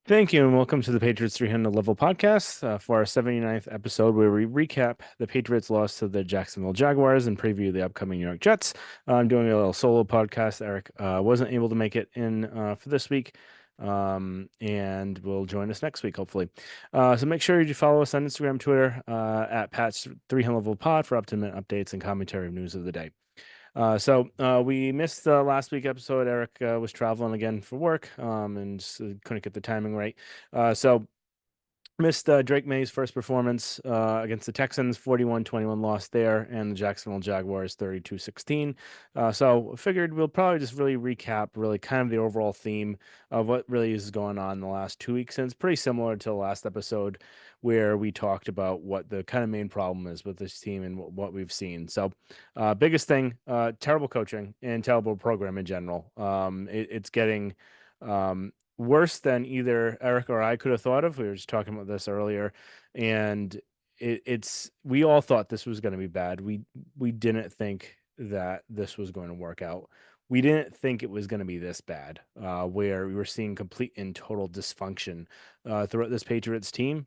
Thank you, and welcome to the Patriots 300 Level Podcast for our 79th episode, where we recap the Patriots' loss to the Jacksonville Jaguars and preview the upcoming New York Jets. I'm doing a little solo podcast. Eric wasn't able to make it in for this week, and will join us next week, hopefully. So make sure you follow us on Instagram, Twitter, at Pat's 300 Level Pod for up-to-minute updates and commentary of news of the day. We missed the last week episode. Eric was traveling again for work, and couldn't get the timing right. So missed Drake May's first performance against the Texans, 41-21 loss there, and the Jacksonville Jaguars 32-16. So figured we'll probably just really recap really kind of the overall theme of what really is going on in the last 2 weeks. And it's pretty similar to the last episode where we talked about what the kind of main problem is with this team and what we've seen. So biggest thing, terrible coaching and terrible program in general. It's getting worse than either Eric or I could have thought of. We were just talking about this earlier, and it's we all thought this was going to be bad. We didn't think that this was going to work out. We didn't think it was going to be this bad, where we were seeing complete and total dysfunction throughout this Patriots team.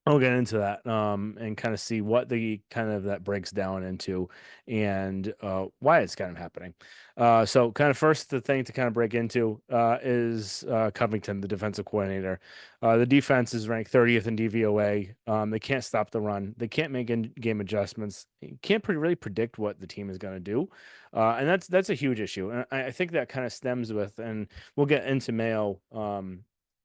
I'll get into that and kind of see what the kind of that breaks down into and why it's kind of happening. So, kind of first, the thing to kind of break into is Covington, the defensive coordinator. The defense is ranked 30th in DVOA. They can't stop the run. They can't make in-game adjustments. You can't really predict what the team is going to do, and that's a huge issue. And I think that kind of stems with, and we'll get into Mayo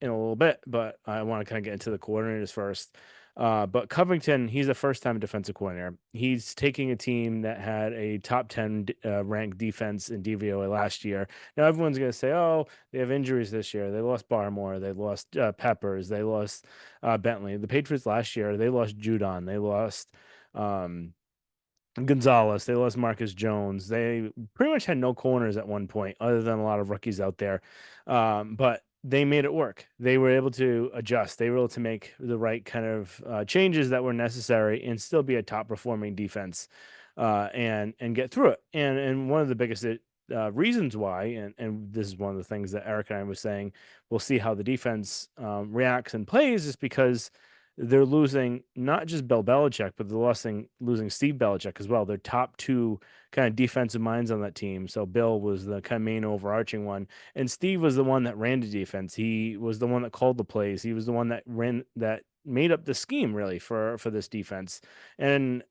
in a little bit, but I want to kind of get into the coordinators first. But Covington, he's a first-time defensive coordinator. He's taking a team that had a top 10 ranked defense in DVOA last year. Now everyone's going to say, "Oh, they have injuries this year. They lost Barmore. They lost Peppers. They lost Bentley." The Patriots last year, they lost Judon. They lost um, Gonzalez. They lost Marcus Jones. They pretty much had no corners at one point, other than a lot of rookies out there. But they made it work. They were able to adjust. They were able to make the right kind of changes that were necessary and still be a top performing defense and get through it. And one of the biggest reasons why, and this is one of the things that Eric and I was saying, we'll see how the defense reacts and plays, is because they're losing not just Bill Belichick, but they're losing Steve Belichick as well. They're top two kind of defensive minds on that team. So Bill was the kind of main overarching one, and Steve was the one that ran the defense. He was the one that called the plays. He was the one that made up the scheme really for this defense. And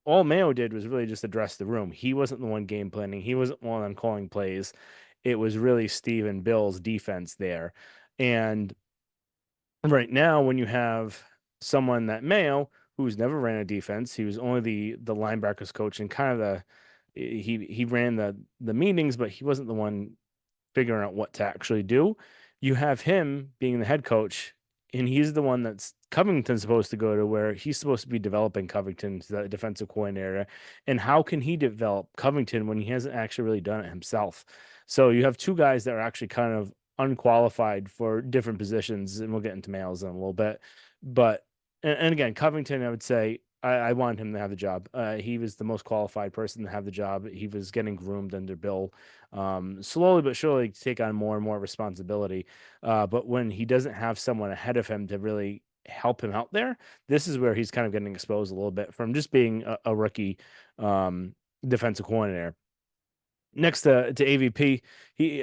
all Mayo did was really just address the room. He wasn't the one game planning. He wasn't the one on calling plays. It was really Steve and Bill's defense there. And right now, when you have someone that Mayo, who's never ran a defense, he was only the linebackers coach and kind of he ran the meetings, but he wasn't the one figuring out what to actually do. You have him being the head coach, and he's the one that's Covington's supposed to go to, where he's supposed to be developing Covington to the defensive coordinator. And how can he develop Covington when he hasn't actually really done it himself? So you have two guys that are actually kind of unqualified for different positions, and we'll get into males in a little bit. But and again, Covington, I would say I wanted him to have the job. He was the most qualified person to have the job. He was getting groomed under Bill, slowly but surely take on more and more responsibility. But when he doesn't have someone ahead of him to really help him out there, this is where he's kind of getting exposed a little bit from just being a rookie defensive coordinator. Next to AVP,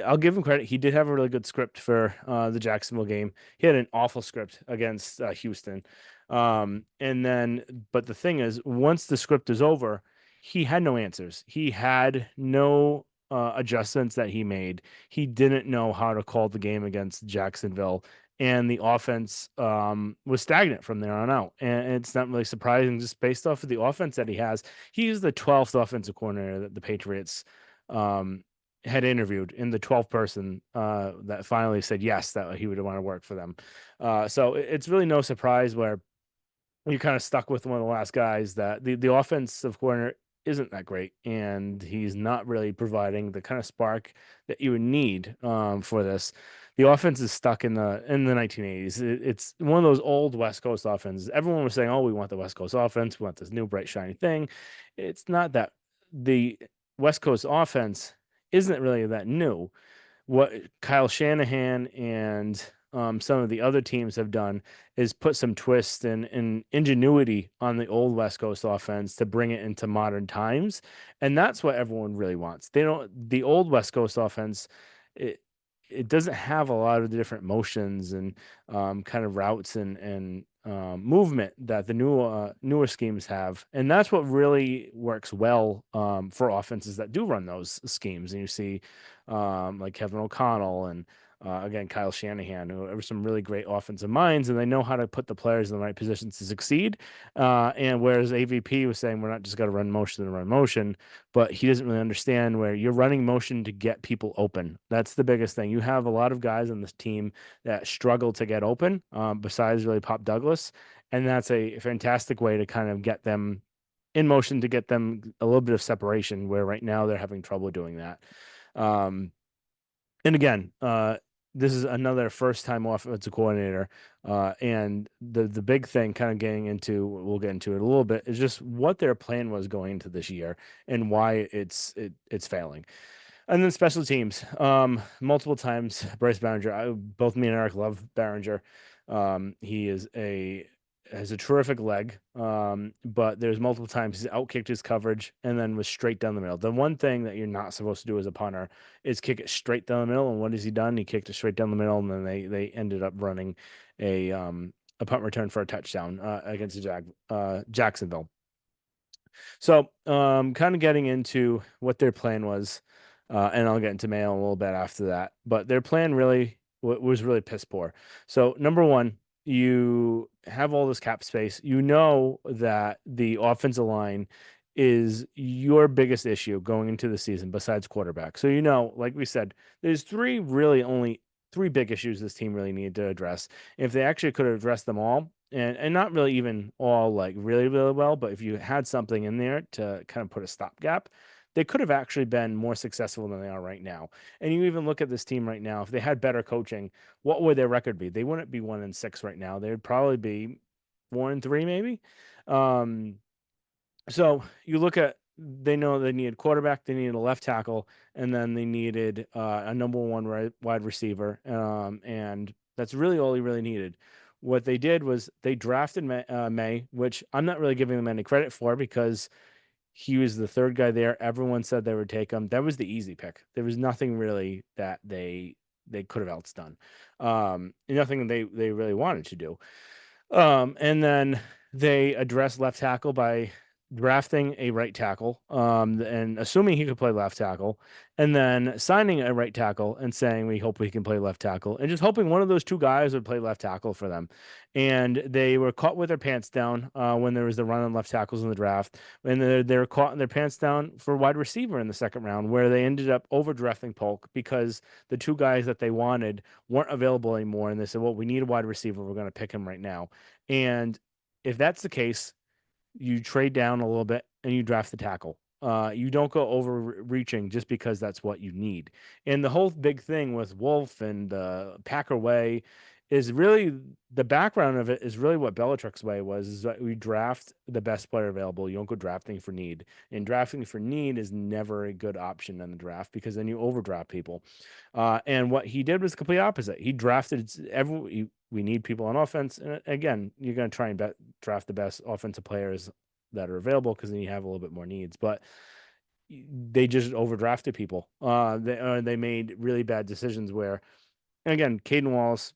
I'll give him credit. He did have a really good script for the Jacksonville game. He had an awful script against Houston. And then, but the thing is, once the script is over, he had no answers. He had no adjustments that he made. He didn't know how to call the game against Jacksonville. And the offense was stagnant from there on out. And it's not really surprising just based off of the offense that he has. He's the 12th offensive coordinator that the Patriots um, had interviewed, in the 12th person that finally said yes, that he would want to work for them. So it's really no surprise where you're kind of stuck with one of the last guys that the offensive coordinator isn't that great, and he's not really providing the kind of spark that you would need for this. The offense is stuck in the 1980s. It's one of those old West Coast offenses. Everyone was saying, "Oh, we want the West Coast offense. We want this new bright shiny thing." It's not that. The West Coast offense isn't really that new. What Kyle Shanahan and some of the other teams have done is put some twist and ingenuity on the old West Coast offense to bring it into modern times. And that's what everyone really wants. The old West Coast offense, it, it doesn't have a lot of the different motions and kind of routes and movement that the newer schemes have, and that's what really works well for offenses that do run those schemes. And you see like Kevin O'Connell and again Kyle Shanahan, who are some really great offensive minds, and they know how to put the players in the right positions to succeed. And whereas AVP was saying we're not just going to run motion and run motion, but he doesn't really understand where you're running motion to get people open. That's the biggest thing. You have a lot of guys on this team that struggle to get open, besides really Pop Douglas. And that's a fantastic way to kind of get them in motion to get them a little bit of separation where right now they're having trouble doing that. Um, and again, this is another first-time offensive coordinator, and the big thing, kind of getting into, we'll get into it a little bit, is just what their plan was going into this year and why it's failing. And then special teams, multiple times, Bryce Behringer. Both me and Eric love Behringer. He has a terrific leg, but there's multiple times he's outkicked his coverage and then was straight down the middle. The one thing that you're not supposed to do as a punter is kick it straight down the middle. And what has he done? He kicked it straight down the middle, and then they ended up running a punt return for a touchdown against Jacksonville. So, kind of getting into what their plan was, and I'll get into Mayo a little bit after that. But their plan really was really piss poor. So, number one, you have all this cap space. You know that the offensive line is your biggest issue going into the season besides quarterback. So, like we said, there's only three big issues this team really needed to address. If they actually could have addressed them all, and not really even all like really, really well, but if you had something in there to kind of put a stopgap, they could have actually been more successful than they are right now. And you even look at this team right now, if they had better coaching, what would their record be? They wouldn't be 1-6 right now. They would probably be 1-3, maybe. Um, so you look at, they know they needed quarterback, they needed a left tackle, and then they needed a number one wide receiver. And that's really all he really needed. What they did was they drafted May, which I'm not really giving them any credit for because he was the third guy there. Everyone said they would take him. That was the easy pick. There was nothing really that they could have else done. Nothing they really wanted to do. And then they addressed left tackle by drafting a right tackle, and assuming he could play left tackle, and then signing a right tackle and saying, we hope we can play left tackle, and just hoping one of those two guys would play left tackle for them. And they were caught with their pants down when there was the run on left tackles in the draft. And they were caught in their pants down for wide receiver in the second round, where they ended up overdrafting Polk because the two guys that they wanted weren't available anymore. And they said, well, we need a wide receiver. We're going to pick him right now. And if that's the case, you trade down a little bit and you draft the tackle. You don't go overreaching just because that's what you need. And the whole big thing with Wolf and the Packer way is really, the background of it is really what Belichick's way was, is that we draft the best player available. You don't go drafting for need. And drafting for need is never a good option in the draft because then you overdraft people. And what he did was the complete opposite. He drafted we need people on offense. And again, you're going to try and draft the best offensive players that are available because then you have a little bit more needs. But they just overdrafted people. They made really bad decisions where, and again, Caden Wallace,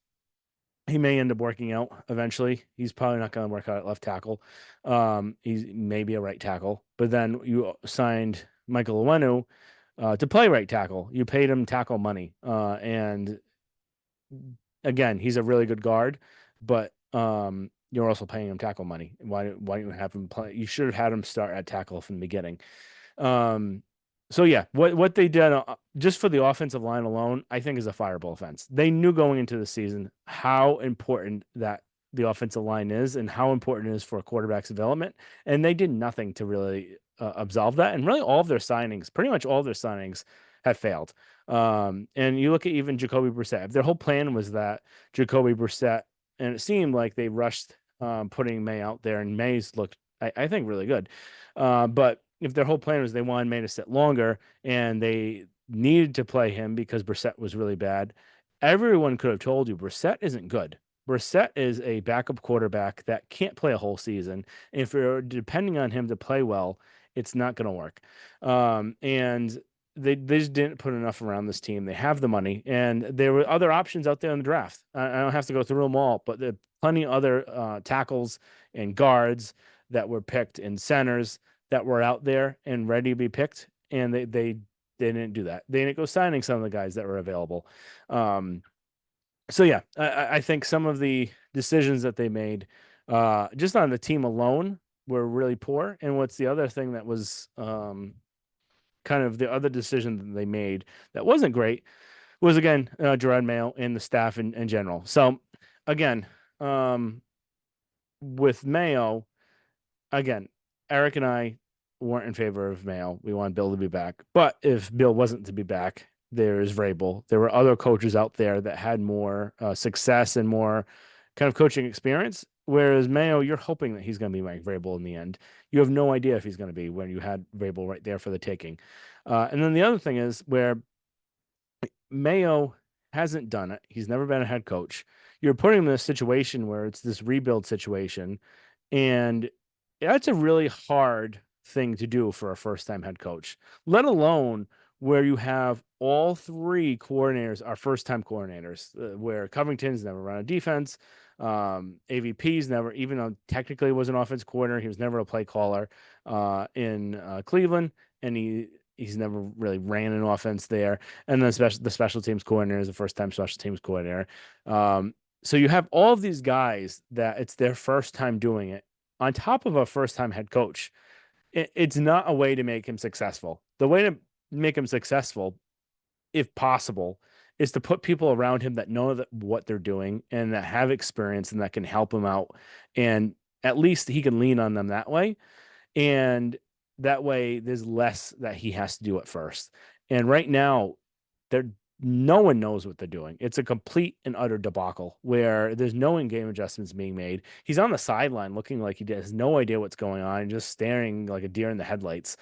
he may end up working out eventually. He's probably not going to work out at left tackle. He's maybe a right tackle. But then you signed Michael Owenu to play right tackle. You paid him tackle money. And again, he's a really good guard, but you're also paying him tackle money. Why don't you have him play? You should have had him start at tackle from the beginning. So yeah, what they did just for the offensive line alone, I think is a fireable offense. They knew going into the season how important that the offensive line is and how important it is for a quarterback's development, and they did nothing to really absolve that. And really, pretty much all of their signings have failed. And you look at even Jacoby Brissett. If their whole plan was that Jacoby Brissett, and it seemed like they rushed putting May out there, and May's looked, I think, really good. But if their whole plan was they wanted May to sit longer and they needed to play him because Brissett was really bad, everyone could have told you Brissett isn't good. Brissett is a backup quarterback that can't play a whole season. If you're depending on him to play well, it's not going to work. And they just didn't put enough around this team. They have the money, and there were other options out there in the draft. I don't have to go through them all, but there are plenty of other tackles and guards that were picked, and centers that were out there and ready to be picked, and they didn't do that. They didn't go signing some of the guys that were available. Um, so yeah, I think some of the decisions that they made, just on the team alone, were really poor. And what's the other thing that was kind of the other decision that they made that wasn't great was again Jerod Mayo and the staff in general. So again, um, with Mayo, again, Eric and I weren't in favor of Mayo. We wanted Bill to be back. But if Bill wasn't to be back, there's Vrabel. There were other coaches out there that had more success and more kind of coaching experience. Whereas Mayo, you're hoping that he's going to be Mike Vrabel in the end. You have no idea if he's going to be when you had Vrabel right there for the taking. And then the other thing is where Mayo hasn't done it. He's never been a head coach. You're putting him in a situation where it's this rebuild situation, and that's a really hard thing to do for a first time head coach, let alone where you have all three coordinators are first time coordinators, where Covington's never run a defense. AVP's never, even though technically was an offense coordinator, he was never a play caller in Cleveland, and he's never really ran an offense there. And then the special teams coordinator is the first time special teams coordinator. So you have all of these guys that it's their first time doing it on top of a first time head coach. It's not a way to make him successful. The way to make him successful, if possible, is to put people around him that know what they're doing and that have experience and that can help him out. And at least he can lean on them that way. And that way there's less that he has to do at first. And right now, there no one knows what they're doing. It's a complete and utter debacle where there's no in-game adjustments being made. He's on the sideline looking like he has no idea what's going on and just staring like a deer in the headlights.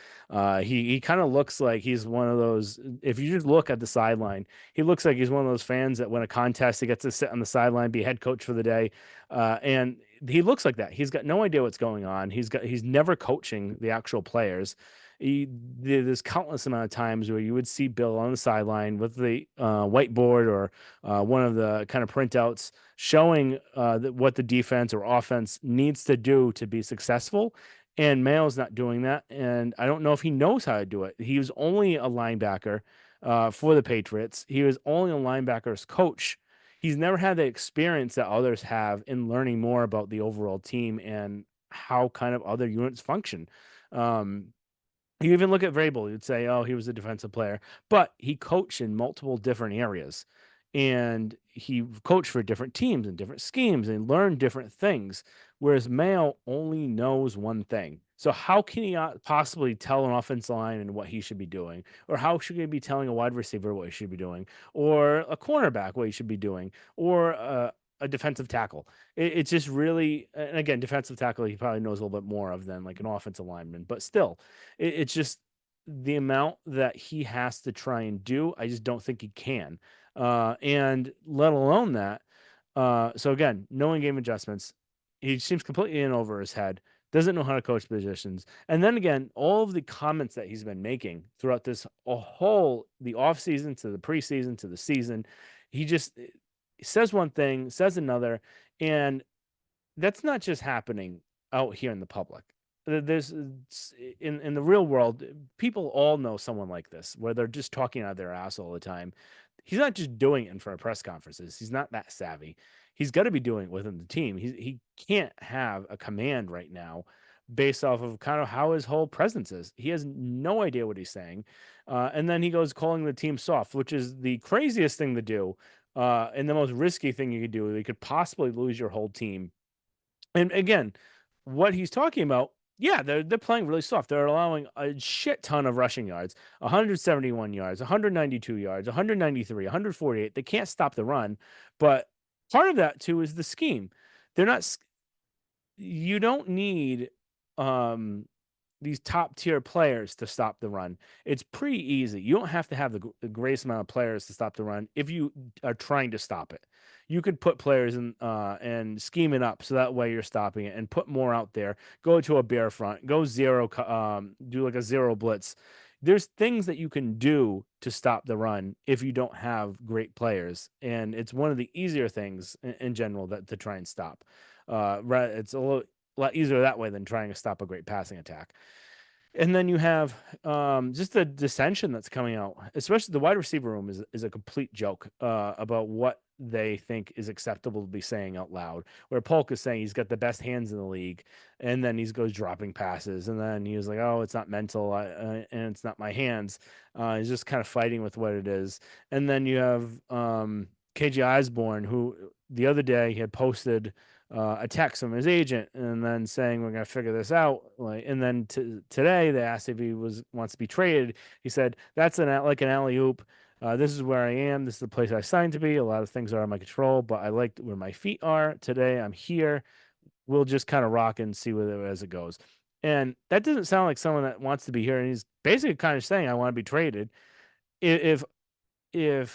He kind of looks like he's one of those. If you just look at the sideline, he looks like he's one of those fans that win a contest, he gets to sit on the sideline, be head coach for the day, and he looks like that. He's got no idea what's going on. He's never coaching the actual players. There's countless amount of times where you would see Bill on the sideline with the whiteboard or one of the kind of printouts showing what the defense or offense needs to do to be successful. And Mayo's not doing that. And I don't know if he knows how to do it. He was only a linebacker for the Patriots. He was only a linebacker's coach. He's never had the experience that others have in learning more about the overall team and how kind of other units function. Um, you even look at Vrabel, you'd say, oh, he was a defensive player, but he coached in multiple different areas and he coached for different teams and different schemes and learned different things. Whereas Mayo only knows one thing. So how can he possibly tell an offensive line and what he should be doing? Or how should he be telling a wide receiver what he should be doing? Or a cornerback what he should be doing? Or a defensive tackle? It's just really, and again, defensive tackle, he probably knows a little bit more of than like an offensive lineman, but still, it's just the amount that he has to try and do. I just don't think he can. And let alone that. So again, no in-game adjustments. He seems completely in over his head. Doesn't know how to coach positions. And then again, all of the comments that he's been making throughout this the offseason to the preseason to the season, he just says one thing, says another, and that's not just happening out here in the public. There's in the real world, people all know someone like this, where they're just talking out of their ass all the time. He's not just doing it in front of press conferences. He's not that savvy. He's got to be doing it within the team. He can't have a command right now based off of kind of how his whole presence is. He has no idea what he's saying. And then he goes calling the team soft, which is the craziest thing to do. And the most risky thing you could do. You could possibly lose your whole team. And again, what he's talking about, yeah, they're playing really soft. They're allowing a shit ton of rushing yards, 171 yards, 192 yards, 193, 148. They can't stop the run, but part of that too is the scheme. They're not. You don't need these top tier players to stop the run. It's pretty easy. You don't have to have the greatest amount of players to stop the run if you are trying to stop it. You could put players in and scheme it up so that way you're stopping it and put more out there. Go to a bear front, go zero, do like a zero blitz. There's things that you can do to stop the run if you don't have great players, and it's one of the easier things in general that to try and stop. It's a lot easier that way than trying to stop a great passing attack. And then you have just the dissension that's coming out, especially the wide receiver room is a complete joke about what they think is acceptable to be saying out loud. Where Polk is saying he's got the best hands in the league, and then he goes dropping passes, and then he was like, "Oh, it's not mental, and it's not my hands." He's just kind of fighting with what it is. And then you have KJ Osborne, who the other day had posted a text from his agent and then saying we're going to figure this out, like, and then today they asked if he wants to be traded. He said that's like an alley oop. This is where I am. This is the place I signed to be. A lot of things are out of my control, but I like where my feet are today. I'm here. We'll just kind of rock and see where as it goes. And that doesn't sound like someone that wants to be here. And he's basically kind of saying I want to be traded. If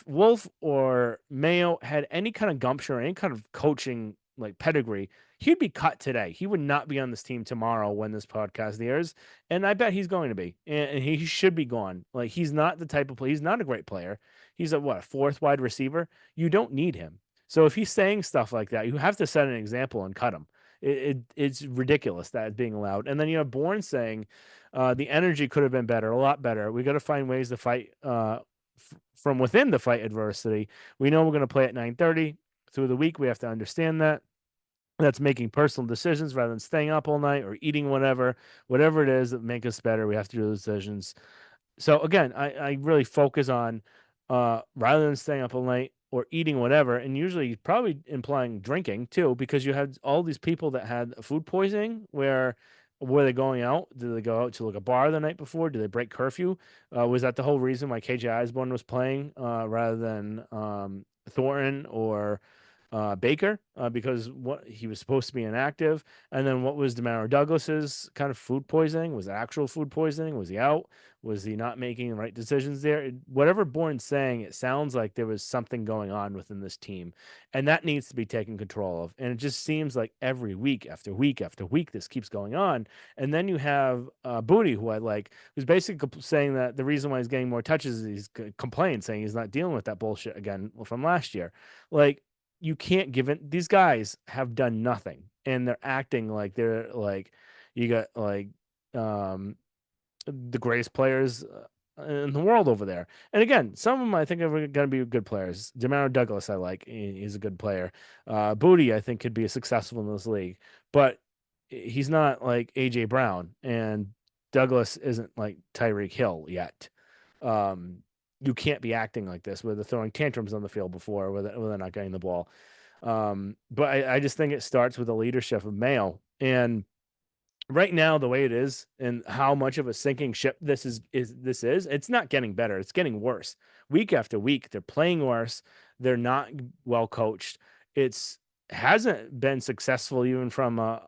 Wolf or Mayo had any kind of gumption or any kind of coaching like pedigree, he'd be cut today. He would not be on this team tomorrow when this podcast airs, and I bet he's going to be, and he should be gone. Like, he's not the type of player. He's not a great player. He's a fourth wide receiver. You don't need him. So if he's saying stuff like that, you have to set an example and cut him. It's ridiculous that it's being allowed. And then you have Bourne saying the energy could have been better, a lot better. We got to find ways to fight from within the fight adversity. We know we're going to play at 9:30 through the week. We have to understand that. That's making personal decisions rather than staying up all night or eating whatever it is that make us better. We have to do those decisions. So again, I really focus on rather than staying up all night or eating whatever, and usually probably implying drinking too, because you had all these people that had food poisoning. Where were they going out? Did they go out to like a bar the night before? Did they break curfew? Was that the whole reason why KJ Osborne was playing rather than Thornton or Baker, because what he was supposed to be inactive? And then what was Demario Douglas's kind of food poisoning? Was it actual food poisoning? Was he out? Was he not making the right decisions there? Whatever Bourne's saying, it sounds like there was something going on within this team, and that needs to be taken control of. And it just seems like every week after week after week, this keeps going on. And then you have Booty, who I like, who's basically saying that the reason why he's getting more touches is he's complained, saying he's not dealing with that bullshit again from last year. Like, you can't give it. These guys have done nothing, and they're acting like they're like, you got like the greatest players in the world over there. And again, some of them I think are going to be good players. Demario Douglas, I like. He's a good player. Booty, I think, could be successful in this league, but he's not like AJ Brown, and Douglas isn't like Tyreek Hill yet. You can't be acting like this where they're throwing tantrums on the field before where they're not getting the ball. But I just think it starts with the leadership of Mayo. And right now, the way it is and how much of a sinking ship this is, it's not getting better. It's getting worse. Week after week, they're playing worse. They're not well coached. It's hasn't been successful even from a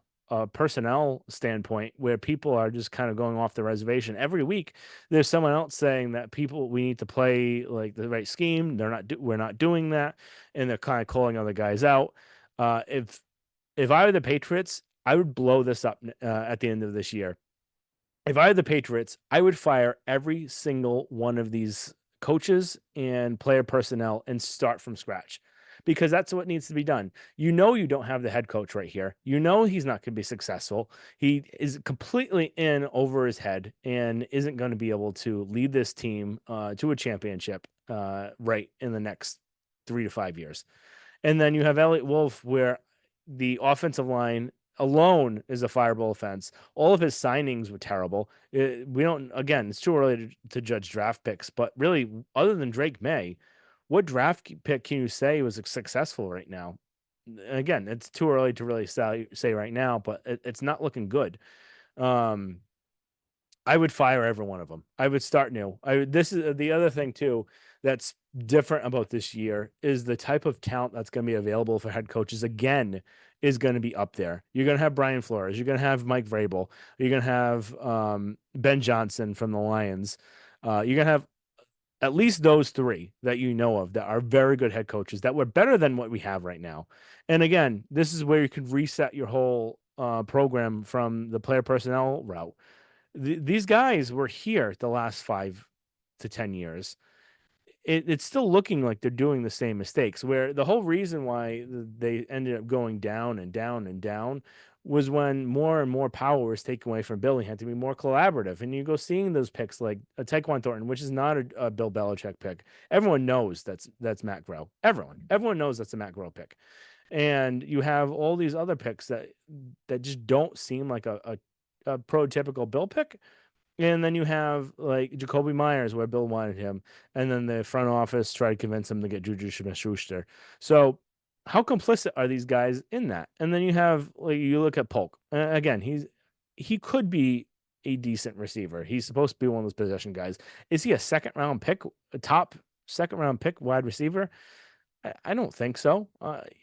personnel standpoint, where people are just kind of going off the reservation every week. There's someone else saying that we need to play like the right scheme. We're not doing that, and they're kind of calling other guys out. If I were the Patriots, I would blow this up at the end of this year. If I were the Patriots, I would fire every single one of these coaches and player personnel and start from scratch, because that's what needs to be done. You know, you don't have the head coach right here. You know, he's not going to be successful. He is completely in over his head and isn't going to be able to lead this team to a championship right in the next 3 to 5 years. And then you have Elliott Wolf, where the offensive line alone is a fireable offense. All of his signings were terrible. We don't, again, it's too early to judge draft picks, but really, other than Drake May, what draft pick can you say was successful right now? Again, it's too early to really say right now, but it's not looking good. I would fire every one of them. I would start new. This is the other thing too that's different about this year is the type of talent that's going to be available for head coaches again is going to be up there. You're going to have Brian Flores. You're going to have Mike Vrabel. You're going to have Ben Johnson from the Lions. You're going to have at least those three that you know of that are very good head coaches that were better than what we have right now. And again, this is where you could reset your whole program from the player personnel route. These guys were here the last 5 to 10 years. It's still looking like they're doing the same mistakes, where the whole reason why they ended up going down and down and down was when more and more power was taken away from Bill. He had to be more collaborative. And you go seeing those picks like a Taekwon Thornton, which is not a Bill Belichick pick. Everyone knows that's Matt Groh. Everyone knows that's a Matt Groh pick. And you have all these other picks that just don't seem like a prototypical Bill pick. And then you have like Jacoby Myers, where Bill wanted him, and then the front office tried to convince him to get Juju Smith-Schuster. So, how complicit are these guys in that? And then you have like you look at Polk again. He could be a decent receiver. He's supposed to be one of those possession guys. Is he a second round pick, a top second round pick wide receiver? I don't think so.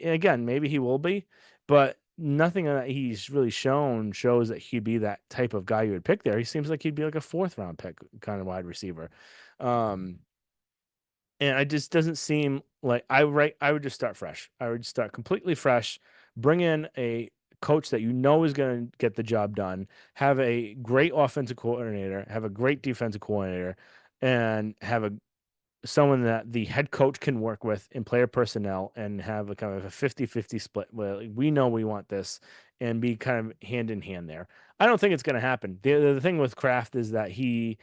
Again, maybe he will be, but nothing that he's really shown shows that he'd be that type of guy you would pick there. He seems like he'd be like a fourth round pick kind of wide receiver. Um, and it just doesn't seem like I would just start fresh. I would start completely fresh, bring in a coach that you know is going to get the job done, have a great offensive coordinator, have a great defensive coordinator, and have a someone that the head coach can work with in player personnel and have a kind of a 50-50 split where like, we know we want this and be kind of hand in hand there. I don't think it's going to happen. The thing with Kraft is that he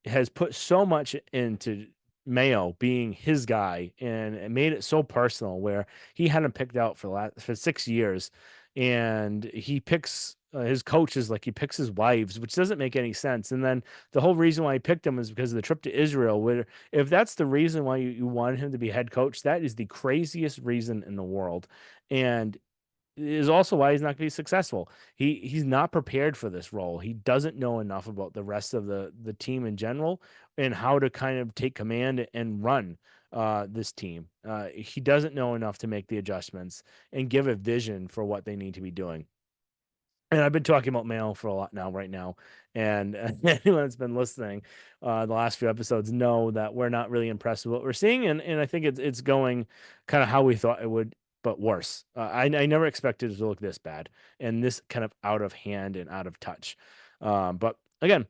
has put so much into Mayo being his guy and it made it so personal where he had him picked out for 6 years and he picks his coaches like he picks his wives, which doesn't make any sense. And then the whole reason why he picked him is because of the trip to Israel. Where if that's the reason why you wanted him to be head coach, that is the craziest reason in the world. And is also why he's not going to be successful. He's not prepared for this role. He doesn't know enough about the rest of the team in general and how to kind of take command and run this team. He doesn't know enough to make the adjustments and give a vision for what they need to be doing. And I've been talking about Mayo for a lot now, right now. And anyone that's been listening the last few episodes know that we're not really impressed with what we're seeing. And I think it's going kind of how we thought it would, but worse. I never expected it to look this bad and this kind of out of hand and out of touch. But again,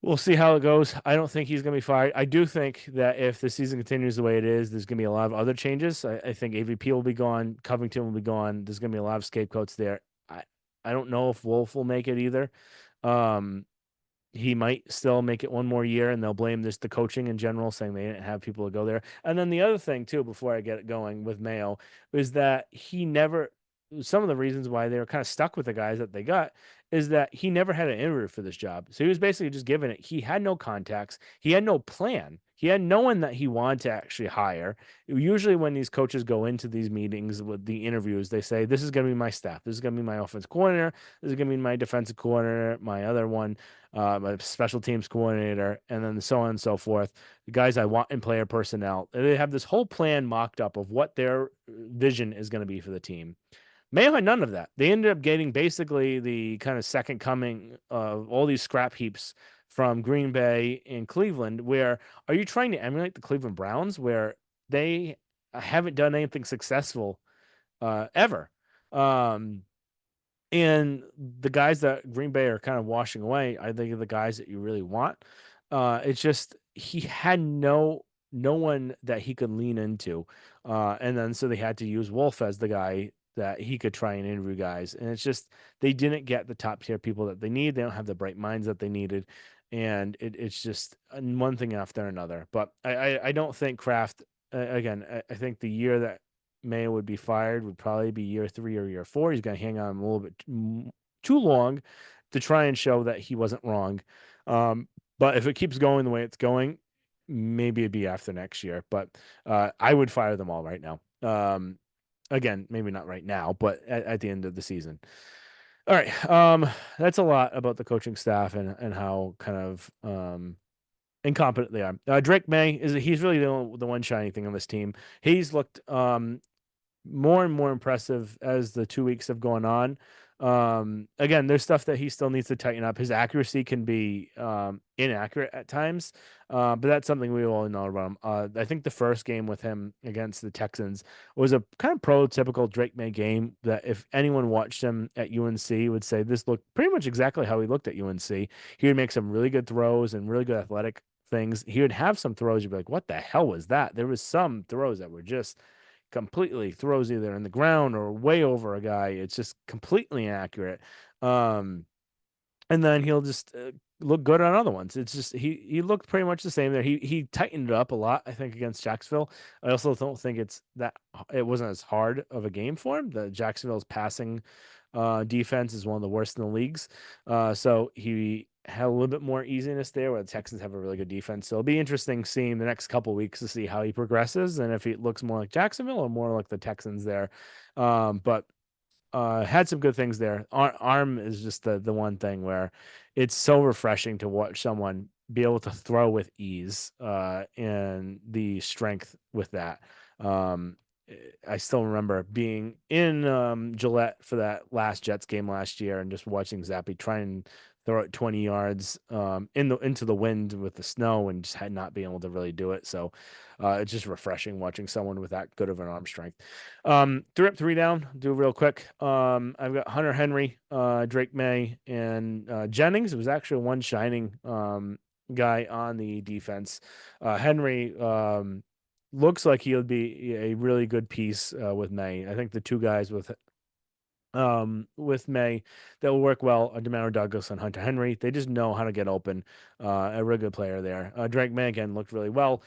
we'll see how it goes. I don't think he's going to be fired. I do think that if the season continues the way it is, there's going to be a lot of other changes. I think AVP will be gone. Covington will be gone. There's going to be a lot of scapegoats there. I don't know if Wolf will make it either. Um, he might still make it one more year and they'll blame this the coaching in general, saying they didn't have people to go there. And then the other thing too, before I get it going with Mayo, is that he never some of the reasons why they were kind of stuck with the guys that they got is that he never had an interview for this job. So he was basically just given it. He had no contacts. He had no plan. He had no one that he wanted to actually hire. Usually when these coaches go into these meetings with the interviews, they say, this is going to be my staff. This is going to be my offensive coordinator. This is going to be my defensive coordinator, my other one, my special teams coordinator, and then so on and so forth. The guys I want in player personnel. They have this whole plan mocked up of what their vision is going to be for the team. Mayo had none of that. They ended up getting basically the kind of second coming of all these scrap heaps from Green Bay and Cleveland. Where are you trying to emulate the Cleveland Browns, where they haven't done anything successful ever? And the guys that Green Bay are kind of washing away, I think are the guys that you really want. It's just he had no one that he could lean into, and then so they had to use Wolf as the guy that he could try and interview guys. And it's just they didn't get the top tier people that they need. They don't have the bright minds that they needed, and it's just one thing after another. But I don't think Kraft again. I think the year that Mayo would be fired would probably be year 3 or year 4. He's going to hang on a little bit too long to try and show that he wasn't wrong. But if it keeps going the way it's going, maybe it'd be after next year. But I would fire them all right now. Again, maybe not right now, but at the end of the season. All right. That's a lot about the coaching staff and how kind of incompetent they are. Drake May he's really the one shining thing on this team. He's looked more and more impressive as the 2 weeks have gone on. Again, there's stuff that he still needs to tighten up. His accuracy can be inaccurate at times, but that's something we all know about him. I think the first game with him against the Texans was a kind of prototypical Drake May game that if anyone watched him at UNC would say this looked pretty much exactly how he looked at UNC. He would make some really good throws and really good athletic things. He would have some throws you'd be like, what the hell was that? There was some throws that were just completely throws either in the ground or way over a guy. It's just completely inaccurate. Um, and then he'll just look good on other ones. It's just he looked pretty much the same there. He tightened it up a lot, I think, against Jacksonville. I also don't think it wasn't as hard of a game for him. The Jacksonville's passing defense is one of the worst in the leagues. So he had a little bit more easiness there where the Texans have a really good defense. So it'll be interesting seeing the next couple weeks to see how he progresses and if he looks more like Jacksonville or more like the Texans there. But had some good things there. Arm is just the one thing where it's so refreshing to watch someone be able to throw with ease and the strength with that. Um, I still remember being in Gillette for that last Jets game last year and just watching Zappy try and throw it 20 yards into the wind with the snow and just had not been able to really do it. So it's just refreshing watching someone with that good of an arm strength. 3 up, 3 down. Do real quick. I've got Hunter Henry, Drake May, and Jennings. It was actually one shining guy on the defense. Henry looks like he'll be a really good piece with May. I think the two guys with May that will work well are Demaro Douglas and Hunter Henry. They just know how to get open. A really good player there. Drake May again looked really well.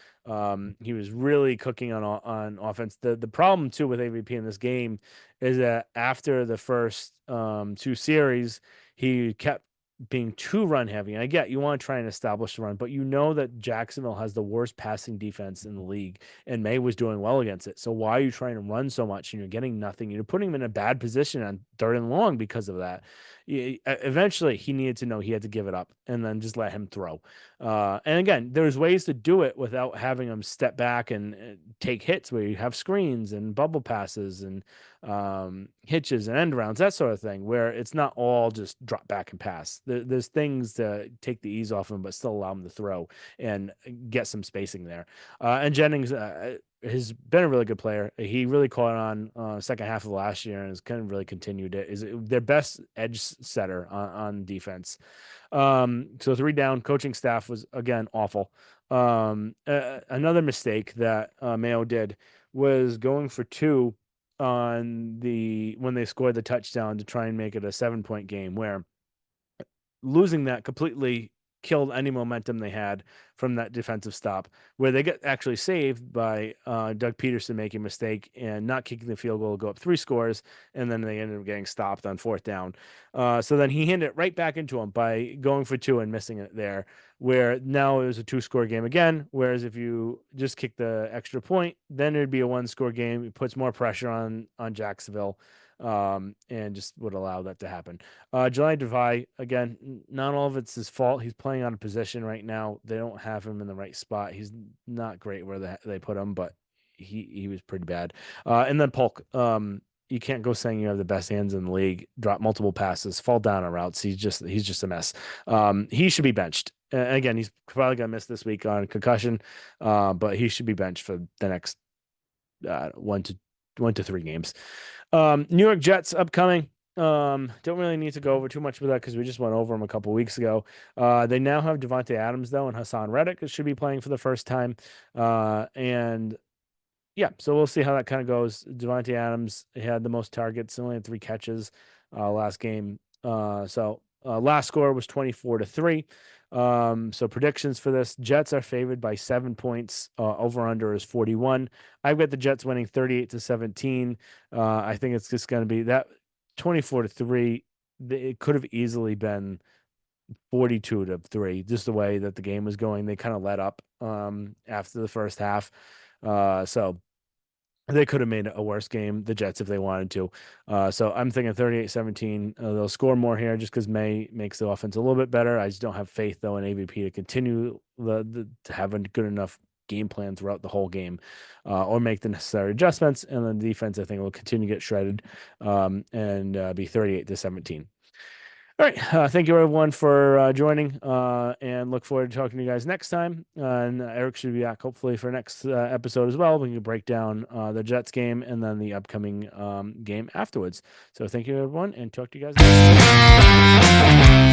He was really cooking on offense. The problem too with AVP in this game is that after the first two series, he kept being too run heavy. And I get you want to try and establish the run, but you know that Jacksonville has the worst passing defense in the league, and May was doing well against it. So why are you trying to run so much and you're getting nothing? You're putting him in a bad position on 3rd and long because of that. Eventually, he needed to know he had to give it up and then just let him throw. And again, there's ways to do it without having him step back and take hits where you have screens and bubble passes and hitches and end rounds, that sort of thing, where it's not all just drop back and pass. There's things to take the ease off him, but still allow him to throw and get some spacing there. And Jennings has been a really good player. He really caught on second half of last year and has kind of really continued it. Is their best edge setter on defense. So 3 down. Coaching staff was again awful. Another mistake that Mayo did was going for 2 on when they scored the touchdown to try and make it a 7-point game, where losing that completely killed any momentum they had from that defensive stop, where they get actually saved by Doug Peterson making a mistake and not kicking the field goal, go up 3 scores, and then they ended up getting stopped on 4th down. So then he handed it right back into him by going for 2 and missing it there, where now it was a 2-score game again. Whereas if you just kick the extra point, then it'd be a 1-score game. It puts more pressure on Jacksonville. And just would allow that to happen. July Devay, again, not all of it's his fault. He's playing on a position right now. They don't have him in the right spot. He's not great where they put him, but he was pretty bad. And then Polk, you can't go saying you have the best hands in the league, drop multiple passes, fall down on routes. He's just a mess. He should be benched. Again, he's probably gonna miss this week on concussion, but he should be benched for the next 1 to 3 games. New York Jets upcoming. Don't really need to go over too much with that because we just went over them a couple weeks ago. They now have Devontae Adams though, and Hassan Reddick should be playing for the first time. And yeah, so we'll see how that kind of goes. Devontae Adams had the most targets, only had 3 catches last game. So last score was 24-3. So predictions for this: Jets are favored by 7 points. Over under is 41. I've got the Jets winning 38-17. I think it's just going to be that 24-3. It could have easily been 42-3, just the way that the game was going. They kind of let up after the first half. So They could have made a worse game, the Jets, if they wanted to. So I'm thinking 38-17. They'll score more here just because May makes the offense a little bit better. I just don't have faith, though, in AVP to continue to have a good enough game plan throughout the whole game or make the necessary adjustments. And then the defense, I think, will continue to get shredded and be 38-17. All right. Thank you, everyone, for joining, and look forward to talking to you guys next time. And Eric should be back hopefully for next episode as well. We can break down the Jets game and then the upcoming game afterwards. So thank you, everyone, and talk to you guys next time.